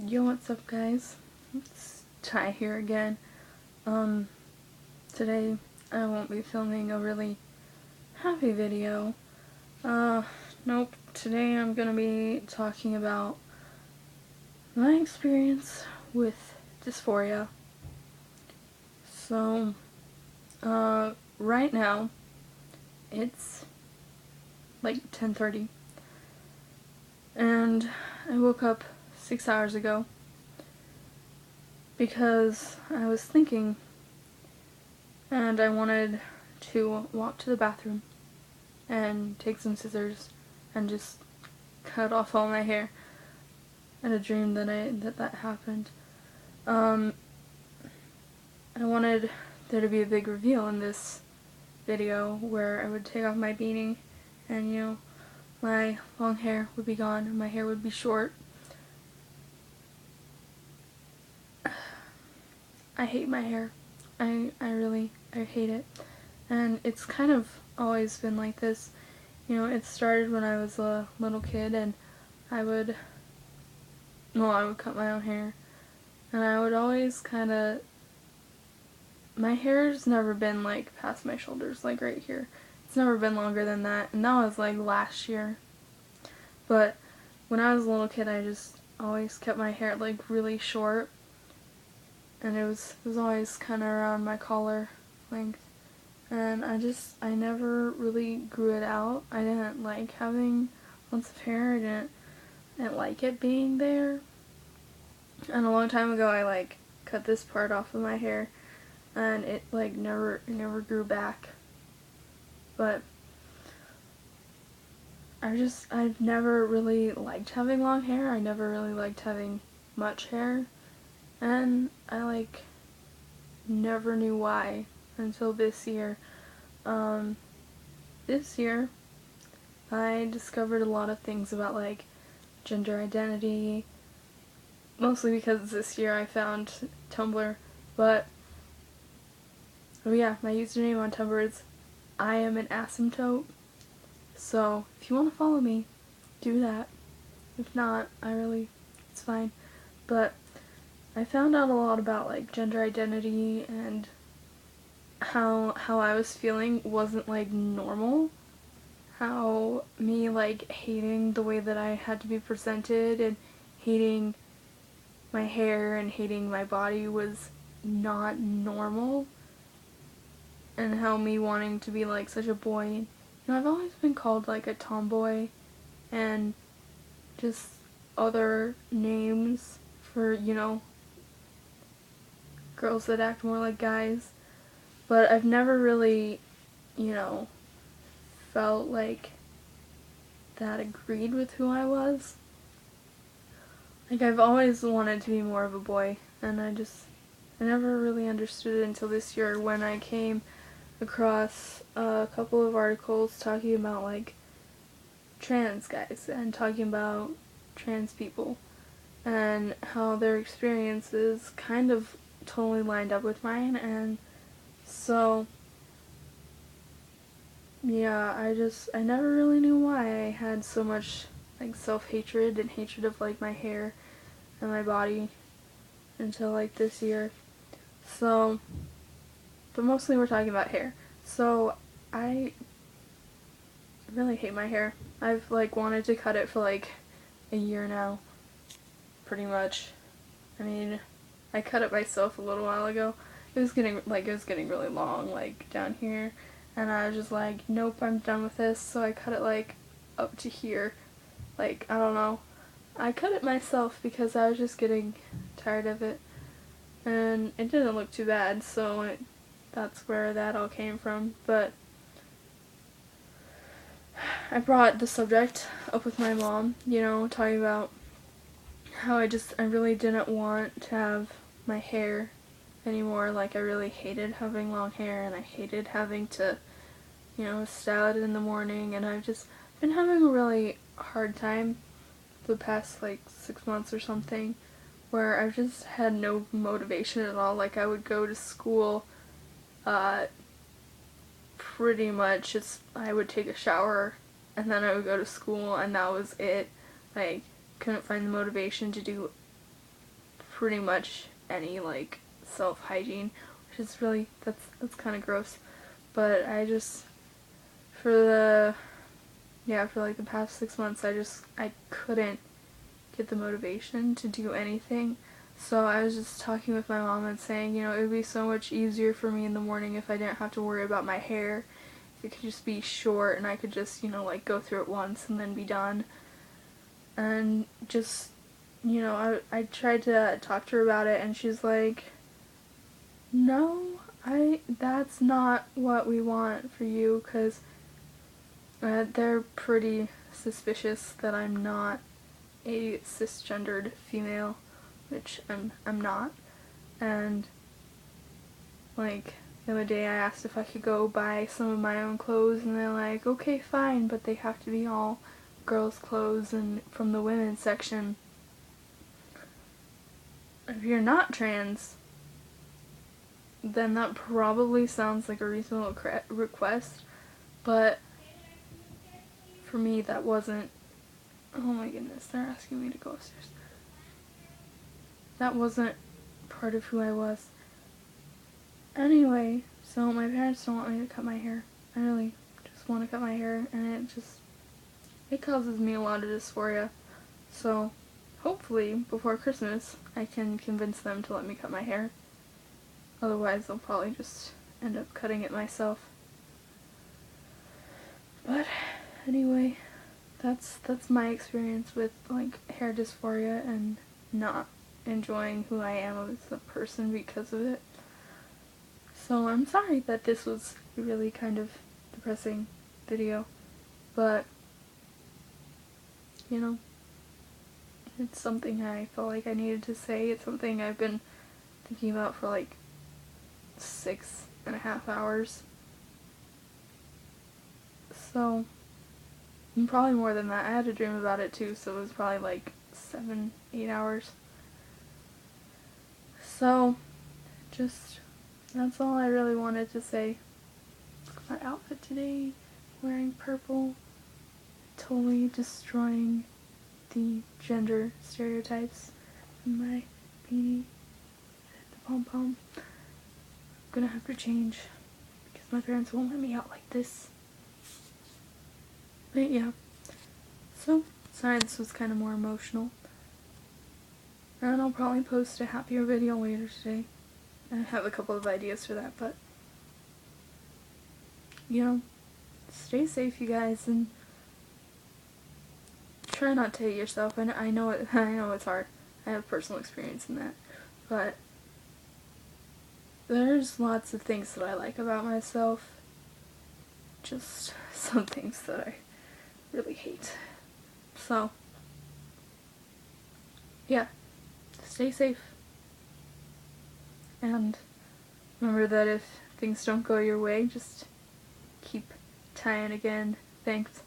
Yo, what's up guys? It's Ty here again. Today I won't be filming a really happy video. Nope. Today I'm gonna be talking about my experience with dysphoria. So, right now it's like 10:30 and I woke up 6 hours ago because I was thinking and I wanted to walk to the bathroom and take some scissors and just cut off all my hair. I had a dream that happened. I wanted there to be a big reveal in this video where I would take off my beanie and my long hair would be gone and my hair would be short. I hate my hair. I hate it. And it's kind of always been like this. It started when I was a little kid and I would cut my own hair. And I would always my hair's never been like past my shoulders, like right here. It's never been longer than that. And that was like last year. But when I was a little kid, I just always kept my hair like really short. And it was always kind of around my collar length. And I never really grew it out. I didn't like having lots of hair. I didn't like it being there. And a long time ago, I like cut this part off of my hair, and it like never grew back. But I've never really liked having long hair. I never really liked having much hair, and I like never knew why until this year. This year I discovered a lot of things about like gender identity, mostly because this year I found Tumblr, but oh yeah, my username on Tumblr is I am an asymptote, so if you want to follow me, do that. If not, it's fine. But I found out a lot about like gender identity and how I was feeling wasn't like normal. How me like hating the way that I had to be presented and hating my hair and hating my body was not normal. And how me wanting to be like such a boy. I've always been called like a tomboy and just other names for, girls that act more like guys. But I've never really, felt like that agreed with who I was. Like, I've always wanted to be more of a boy, and I never really understood it until this year when I came across a couple of articles talking about, like, trans guys and talking about trans people and how their experiences kind of totally lined up with mine, and so yeah, I never really knew why I had so much like self-hatred and hatred of like my hair and my body until like this year. So, but mostly we're talking about hair. So, I really hate my hair. I've like wanted to cut it for like a year now, pretty much. I mean, I cut it myself a little while ago. It was getting really long, like down here, and I was just like, nope, I'm done with this. So I cut it like up to here. Like, I don't know. I cut it myself because I was just getting tired of it, and it didn't look too bad, so that's where that all came from. But I brought the subject up with my mom, talking about how I really didn't want to have my hair anymore. Like, I really hated having long hair, and I hated having to, style it in the morning, and I've just been having a really hard time the past, like, 6 months or something, where I've just had no motivation at all. Like, I would go to school, pretty much I would take a shower, and then I would go to school, and that was it. Like, couldn't find the motivation to do pretty much any like self-hygiene, which is really, that's kind of gross. But I just, for like the past 6 months, I couldn't get the motivation to do anything. So I was just talking with my mom and saying, it would be so much easier for me in the morning if I didn't have to worry about my hair. If it could just be short and I could just, like go through it once and then be done. And just, I tried to talk to her about it, and she's like, no, that's not what we want for you, because they're pretty suspicious that I'm not a cisgendered female, which I'm not. And like the other day I asked if I could go buy some of my own clothes, and they're like, okay, fine, but they have to be all girls' clothes and from the women's section. If you're not trans, then that probably sounds like a reasonable request, but for me that wasn't. Oh my goodness, they're asking me to go upstairs. That wasn't part of who I was. Anyway, so my parents don't want me to cut my hair. I really just want to cut my hair, and it causes me a lot of dysphoria. So hopefully before Christmas I can convince them to let me cut my hair. Otherwise I'll probably just end up cutting it myself. But anyway, that's my experience with like hair dysphoria and not enjoying who I am as a person because of it. So I'm sorry that this was a really kind of depressing video, but it's something I felt like I needed to say. It's something I've been thinking about for like 6.5 hours. So, and probably more than that. I had a dream about it too, so it was probably like 7-8 hours. So, that's all I really wanted to say. My outfit today, wearing purple, totally destroying the gender stereotypes. And my beanie, the pom-pom. I'm gonna have to change because my parents won't let me out like this. But yeah, so sorry this was kind of more emotional. And I'll probably post a happier video later today. I have a couple of ideas for that, but stay safe, you guys, and try not to hate yourself. I know it's hard. I have personal experience in that, but there's lots of things that I like about myself. Just some things that I really hate. So, yeah, stay safe. And remember that if things don't go your way, just keep trying again. Thanks.